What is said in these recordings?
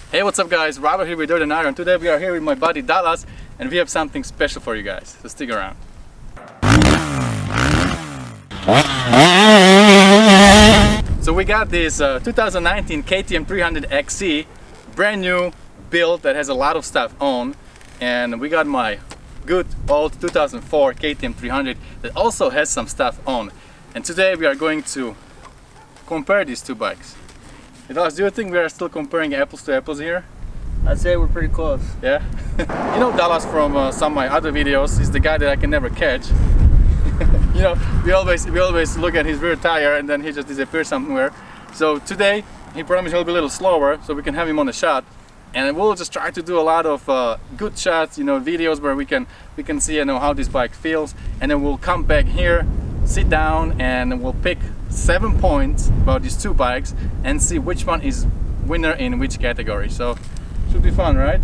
Hey, what's up guys, Robert here with Dirtbike, and today we are here with my buddy Dallas and we have something special for you guys, so stick around. So we got this 2019 KTM 300 XC, brand new build that has a lot of stuff on, and we got my good old 2004 KTM 300 that also has some stuff on. And today we are going to compare these two bikes. Dallas, do you think we are still comparing apples to apples here? I'd say we're pretty close. Yeah? You know Dallas from some of my other videos. He's the guy that I can never catch. You know, we always look at his rear tire and then he just disappears somewhere. So today he promised he'll be a little slower so we can have him on the shot. And we'll just try to do a lot of good shots, you know, videos where we can see, you know, how this bike feels. And then we'll come back here, sit down, and we'll pick 7 points about these two bikes and see which one is winner in which category. So should be fun, right?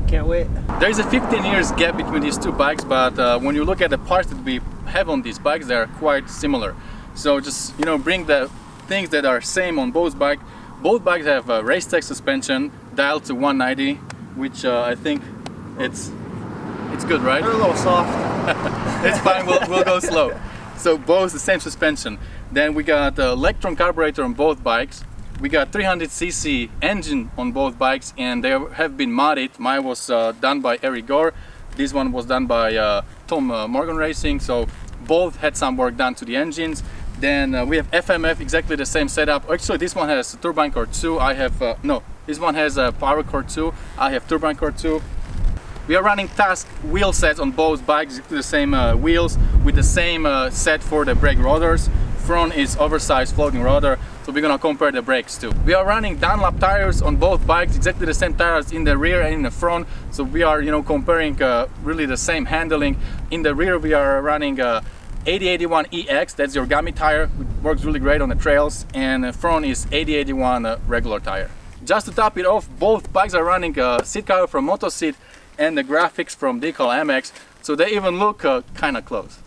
Can't wait. There is a 15 years gap between these two bikes, but when you look at the parts that we have on these bikes, they are quite similar. So just, you know, bring the things that are same on both bikes. Both bikes have a race tech suspension dialed to 190, which I think it's good, right? They're a little soft. It's fine, we'll go slow. So both the same suspension. Then we got Lectron carburetor on both bikes. We got 300cc engine on both bikes, and they have been modded. Mine was done by Eric Gore. This one was done by Tom Morgan Racing. So both had some work done to the engines. Then we have FMF, exactly the same setup. Actually, this one has turbine core 2. I have no. This one has a power core 2. I have turbine core 2. We are running Task wheel sets on both bikes, the same wheels with the same set for the brake rotors. Front is oversized floating rotor, so we're gonna compare the brakes too. We are running Dunlop tires on both bikes, exactly the same tires in the rear and in the front. So we are, you know, comparing really the same handling. In the rear we are running 8081 EX, that's your Gummy tire, which works really great on the trails, and the front is 8081 regular tire. Just to top it off, both bikes are running seat cover from MotoSeat and the graphics from Decal MX, so they even look kind of close.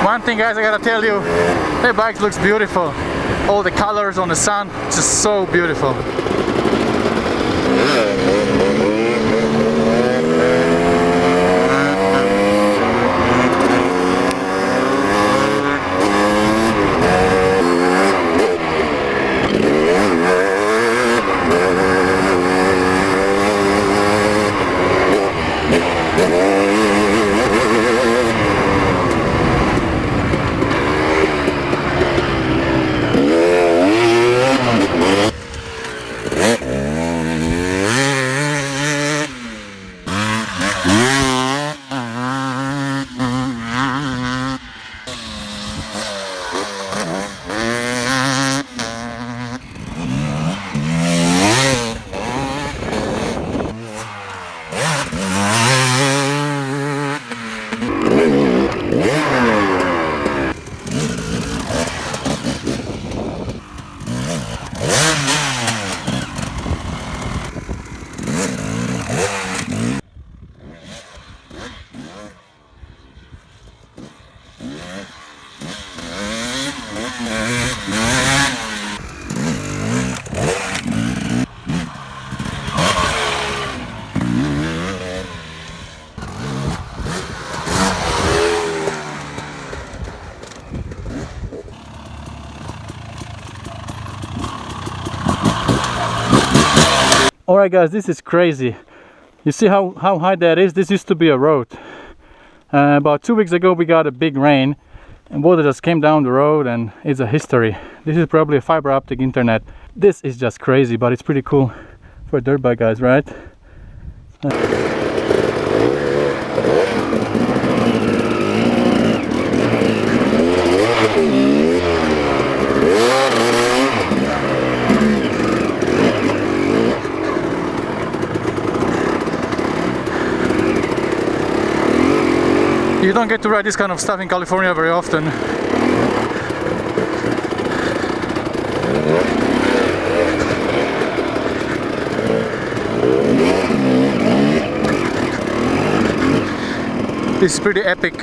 One thing guys, I gotta tell you, the bike looks beautiful. All the colors on the sun, just so beautiful. Alright guys, this is crazy. You see how high that is? This used to be a road. About 2 weeks ago we got a big rain and water just came down the road, and it's a history. This is probably a fiber optic internet. This is just crazy, but it's pretty cool for dirt bike guys, right? You don't get to ride this kind of stuff in California very often. This is pretty epic.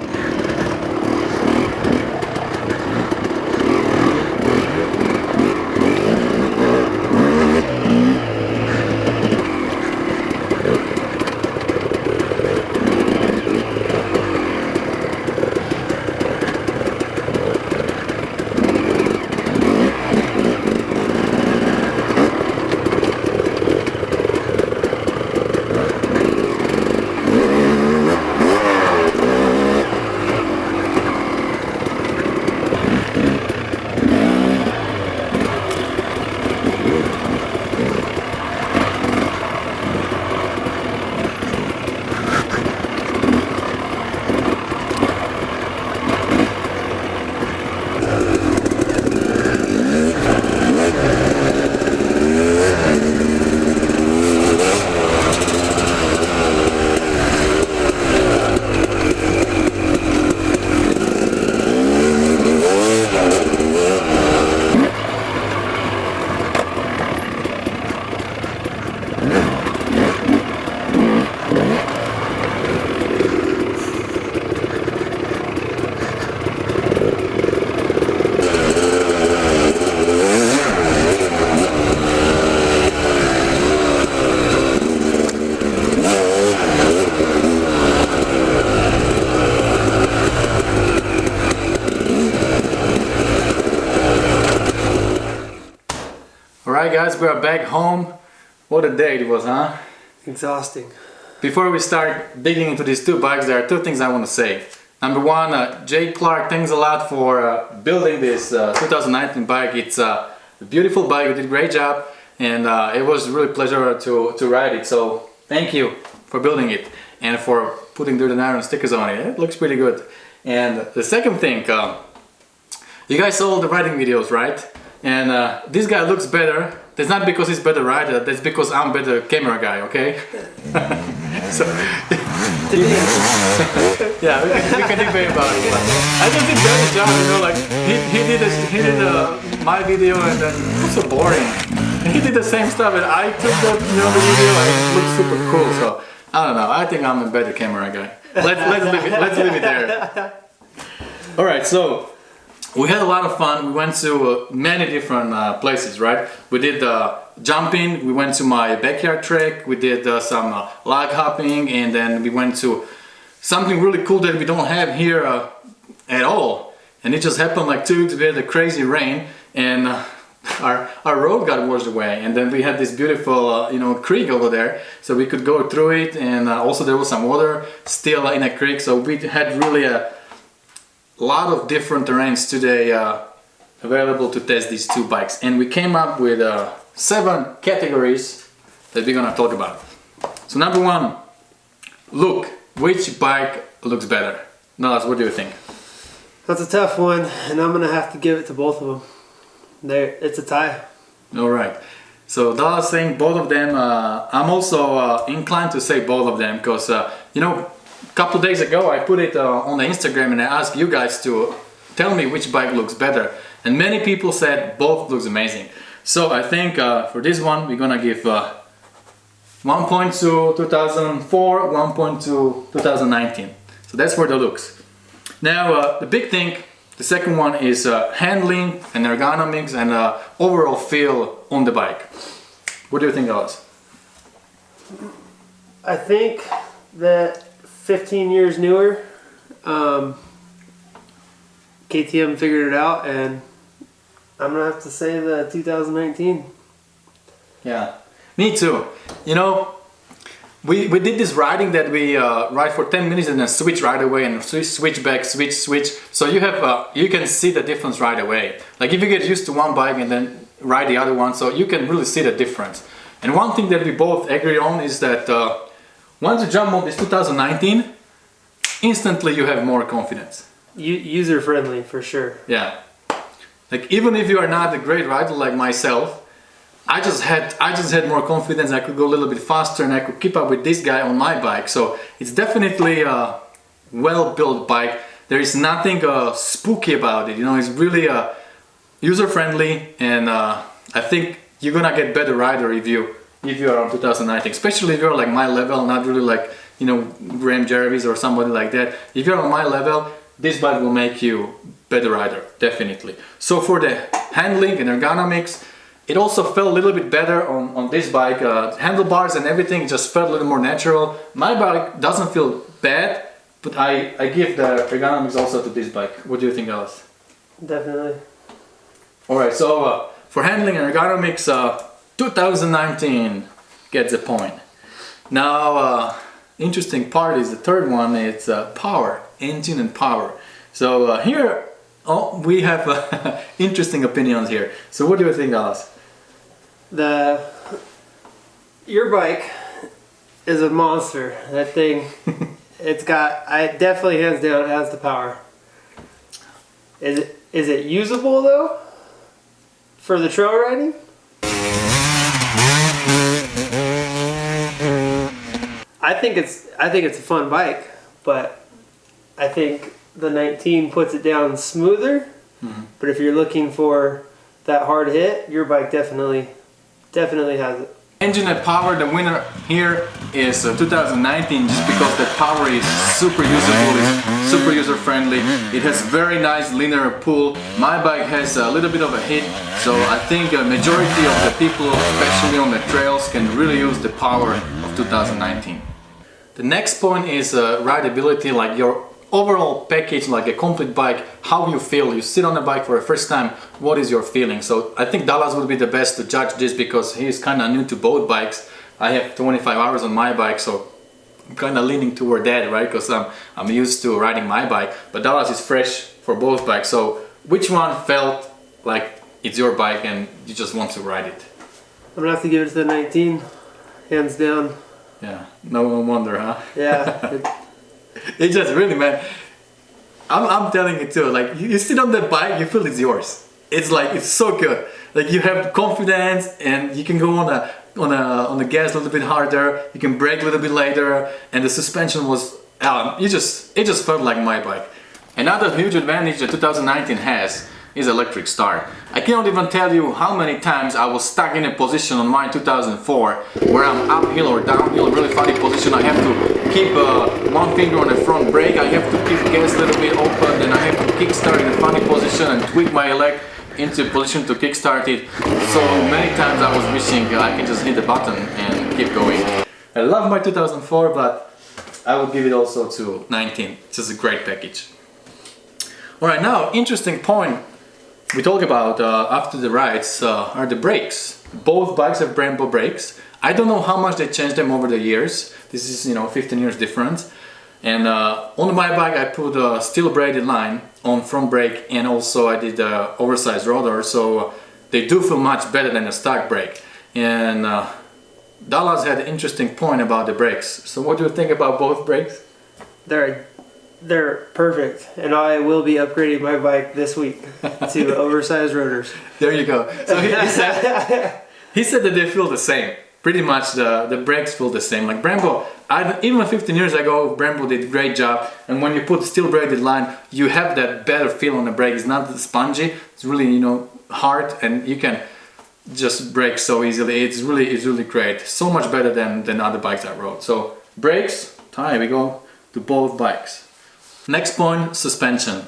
Alright guys, we are back home. What a day it was, huh? Exhausting. Before we start digging into these two bikes, there are two things I want to say. Number one, Jay Clark, thanks a lot for building this 2019 bike. It's a beautiful bike, you did a great job, and it was really a pleasure to ride it. So thank you for building it and for putting Dirtbike Iron stickers on it. It looks pretty good. And the second thing, you guys saw all the riding videos, right? And this guy looks better. That's not because he's better rider, that's because I'm better camera guy, okay? So, yeah, we can debate about it. But I just did a better job, you know, like he did my video and then it was so boring. And he did the same stuff and I took the video and it looked super cool. So I don't know, I think I'm a better camera guy. Let's leave it there. Alright, so we had a lot of fun. We went to many different places, right? We did jumping, we went to my backyard track, we did some log hopping, and then we went to something really cool that we don't have here at all. And it just happened like 2 weeks, we had a crazy rain, and our road got washed away. And then we had this beautiful creek over there, so we could go through it, and also there was some water still in a creek, so we had really a lot of different terrains today available to test these two bikes, and we came up with 7 categories that we're gonna talk about. So number one, look, which bike looks better? Niles, what do you think? That's a tough one, and I'm gonna have to give it to both of them. It's a tie. All right. So Niles saying both of them. I'm also inclined to say both of them because a couple days ago I put it on the Instagram and I asked you guys to tell me which bike looks better, and many people said both looks amazing. So I think for this one we're gonna give 1 point to 2004, 1 point to 2019. So that's for the looks. Now the big thing, the second one is handling and ergonomics and overall feel on the bike. What do you think, Alice? I think that 15 years newer, KTM figured it out, and I'm gonna have to say the 2019. Yeah, me too. You know, we did this riding that we ride for 10 minutes and then switch right away and switch back, switch. So you have you can see the difference right away. Like if you get used to one bike and then ride the other one, so you can really see the difference. And one thing that we both agree on is that once you jump on this 2019, instantly you have more confidence. User friendly for sure. Yeah. Like even if you are not a great rider like myself, I just had more confidence. I could go a little bit faster and I could keep up with this guy on my bike. So it's definitely a well-built bike. There is nothing spooky about it. You know, it's really user-friendly, and I think you're gonna get better rider if you are on 2019, especially if you're like my level, not really like, you know, Graham Jarvis or somebody like that. If you're on my level, this bike will make you better rider, definitely. So for the handling and ergonomics, it also felt a little bit better on this bike. Handlebars and everything just felt a little more natural. My bike doesn't feel bad, but I give the ergonomics also to this bike. What do you think, Alice? Definitely. Alright, so for handling and ergonomics, 2019 gets a point. Now, interesting part is the third one. It's power, engine and power. So here we have interesting opinions here. So what do you think, Alice? Your bike is a monster. That thing, I definitely hands down has the power. Is it usable though? For the trail riding? I think it's a fun bike, but I think the 19 puts it down smoother. Mm-hmm. But if you're looking for that hard hit, your bike definitely has it. Engine and power, the winner here is 2019, just because the power is super usable, is super user friendly. It has very nice linear pull. My bike has a little bit of a hit, so I think a majority of the people, especially on the trails, can really use the power of 2019. The next point is rideability, like your overall package, like a complete bike, how you feel. You sit on the bike for the first time, what is your feeling? So I think Dallas would be the best to judge this, because he is kind of new to both bikes. I have 25 hours on my bike, so I'm kind of leaning toward that, right? Because I'm used to riding my bike, but Dallas is fresh for both bikes. So which one felt like it's your bike and you just want to ride it? I'm gonna have to give it to the 19, hands down. Yeah, no wonder, huh? Yeah. It's just really, man, I'm telling you too, like you sit on the bike, you feel it's yours. It's like, it's so good. Like you have confidence and you can go on the gas a little bit harder, you can brake a little bit later, and the suspension was, it just felt like my bike. Another huge advantage that 2019 has is electric start. I cannot even tell you how many times I was stuck in a position on my 2004 where I'm uphill or downhill, really funny position. I have to keep one finger on the front brake, I have to keep gas a little bit open, then I have to kickstart in a funny position and tweak my leg into a position to kickstart it. So many times I was wishing I can just hit the button and keep going. I love my 2004, but I would give it also to 19. It's just a great package. Alright, now interesting point we talk about after the rides are the brakes. Both bikes have Brembo brakes. I don't know how much they changed them over the years. This is, 15 years difference. And on my bike I put a steel braided line on front brake, and also I did oversized rotor, so they do feel much better than a stock brake. And Dallas had an interesting point about the brakes. So what do you think about both brakes? They're perfect, and I will be upgrading my bike this week to oversized rotors. There you go. So he said that they feel the same. Pretty much the brakes feel the same. Like Brembo, even 15 years ago, Brembo did a great job. And when you put steel braided line, you have that better feel on the brake. It's not spongy. It's really, hard, and you can just brake so easily. It's really great. So much better than other bikes I rode. So brakes, here we go to both bikes. Next point, suspension.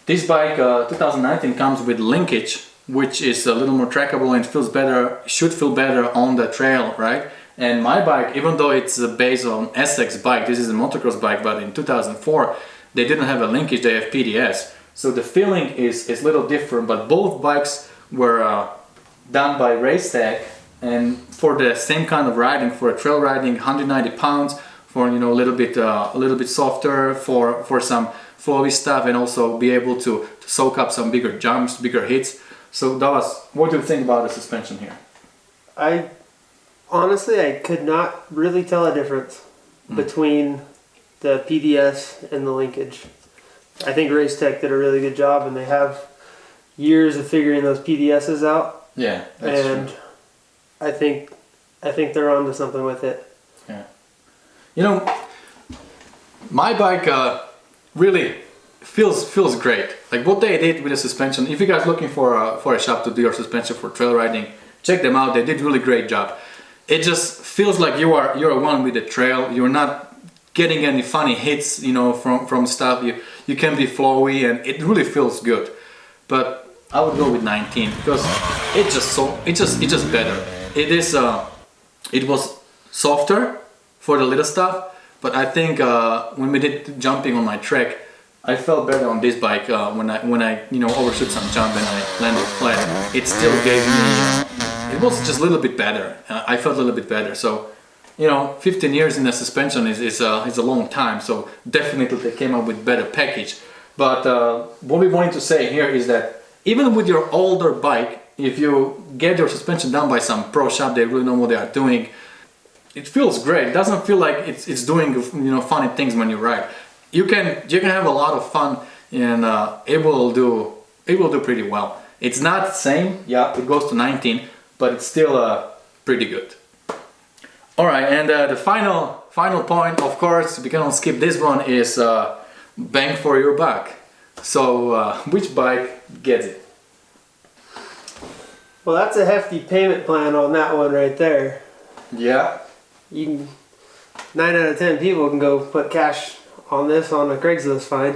This bike 2019 comes with linkage, which is a little more trackable and feels better, should feel better on the trail, right? And my bike, even though it's based on SX bike, this is a motocross bike, but in 2004 they didn't have a linkage, they have PDS. So the feeling is a little different, but both bikes were done by Racetech, and for the same kind of riding, for a trail riding, 190 pounds, for a little bit softer, for some flowy stuff, and also be able to soak up some bigger jumps, bigger hits. So Dallas, what do you think about the suspension here? Honestly, I could not really tell a difference between the PDS and the linkage. I think Race Tech did a really good job, and they have years of figuring those PDSs out. Yeah, that's and true. I think they're onto something with it. Yeah. My bike really feels great. Like what they did with the suspension. If you guys looking for a shop to do your suspension for trail riding, check them out. They did really great job. It just feels like you're one with the trail. You're not getting any funny hits, from stuff. You can be flowy, and it really feels good. But I would go with 19 because it's just better. It was softer for the little stuff, but I think when we did jumping on my track, I felt better on this bike when I overshoot some jump and I landed flat. It still gave me. It was just a little bit better. I felt a little bit better. So, 15 years in the suspension is a long time. So definitely they came up with better package. But what we wanted to say here is that even with your older bike, if you get your suspension done by some pro shop, they really know what they are doing. It feels great. It doesn't feel like it's doing funny things when you ride. You can have a lot of fun, and it will do pretty well. It's not the same. Yeah, it goes to 19, but it's still pretty good. All right, and the final point, of course, we cannot skip this one, is bang for your buck. So which bike gets it? Well, that's a hefty payment plan on that one right there. Yeah. 9 out of 10 people can go put cash on this on a Craigslist find.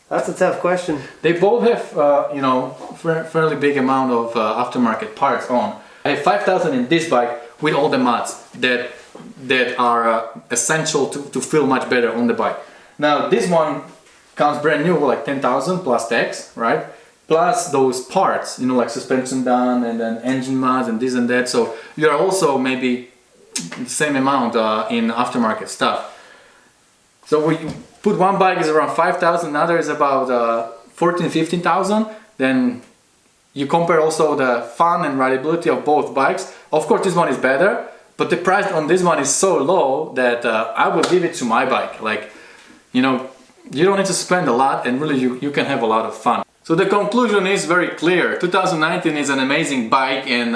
That's a tough question. They both have fairly big amount of aftermarket parts on. I have 5,000 in this bike with all the mods that are essential to feel much better on the bike. Now this one comes brand new, like 10,000 plus tax, right? Plus those parts, like suspension done and then engine mods and this and that. So you're also maybe the same amount in aftermarket stuff. So we put one bike is around 5,000, another is about 15,000. Then you compare also the fun and rideability of both bikes. Of course, this one is better, but the price on this one is so low that I would give it to my bike. Like, you don't need to spend a lot, and really you can have a lot of fun. So the conclusion is very clear. 2019 is an amazing bike, and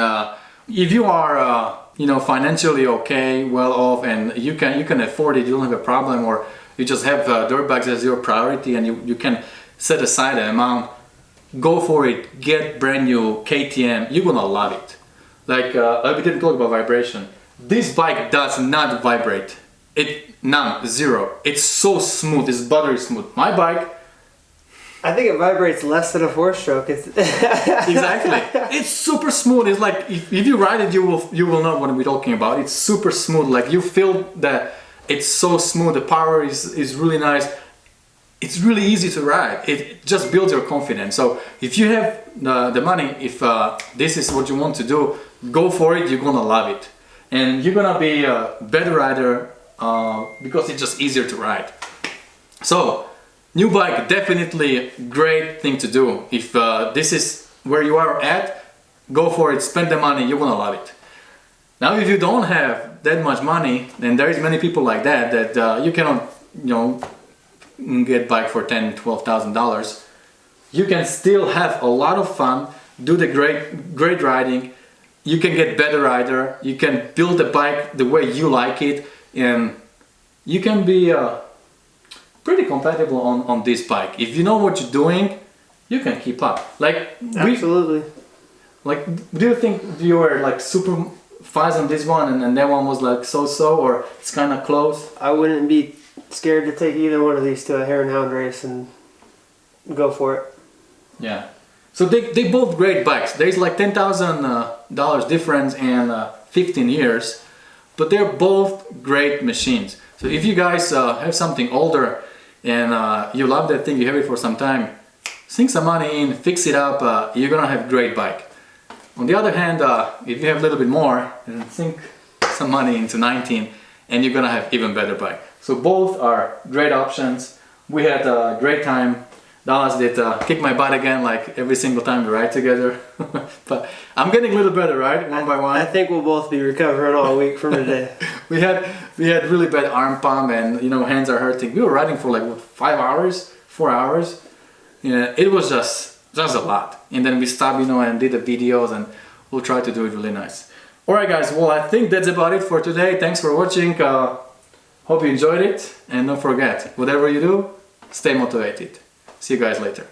if you are financially okay, well off, and you can afford it, you don't have a problem, or you just have dirt bikes as your priority, and you can set aside an amount, go for it. Get brand new KTM. You're gonna love it. Like we didn't talk about vibration. This bike does not vibrate. None, zero. It's so smooth. It's buttery smooth. My bike, I think it vibrates less than a 4-stroke. Exactly. It's super smooth. It's like if you ride it, you will know what we're talking about. It's super smooth. Like you feel that it's so smooth. The power is really nice. It's really easy to ride. It just builds your confidence. So if you have the money, if this is what you want to do, go for it. You're gonna love it, and you're gonna be a better rider because it's just easier to ride. So. New bike, definitely great thing to do. If this is where you are at, go for it, spend the money, you're gonna love it. Now if you don't have that much money, then there is many people like that you cannot get bike for $10,000, $12,000. You can still have a lot of fun, do the great riding, you can get better rider, you can build the bike the way you like it, and you can be pretty compatible on this bike. If you know what you're doing, you can keep up. Like absolutely. Do you think you were like super fast on this one and that one was like so, or it's kind of close? I wouldn't be scared to take either one of these to a hare and hound race and go for it. Yeah. So they both great bikes. There's like $10,000 difference and 15 years, but they're both great machines. So if you guys have something older and you love that thing, you have it for some time, sink some money in, fix it up, you're gonna have a great bike. On the other hand, if you have a little bit more, then sink some money into 19 and you're gonna have even better bike. So both are great options. We had a great time. Dallas did kick my butt again, like every single time we ride together. But I'm getting a little better, right? One by one. I think we'll both be recovering all week from today. we had really bad arm pump, and you know, hands are hurting. We were riding for like what, 5 hours, 4 hours. Yeah, it was just a lot. And then we stopped, you know, and did the videos, and we'll try to do it really nice. All right, guys. Well, I think that's about it for today. Thanks for watching. Hope you enjoyed it, and don't forget, whatever you do, stay motivated. See you guys later.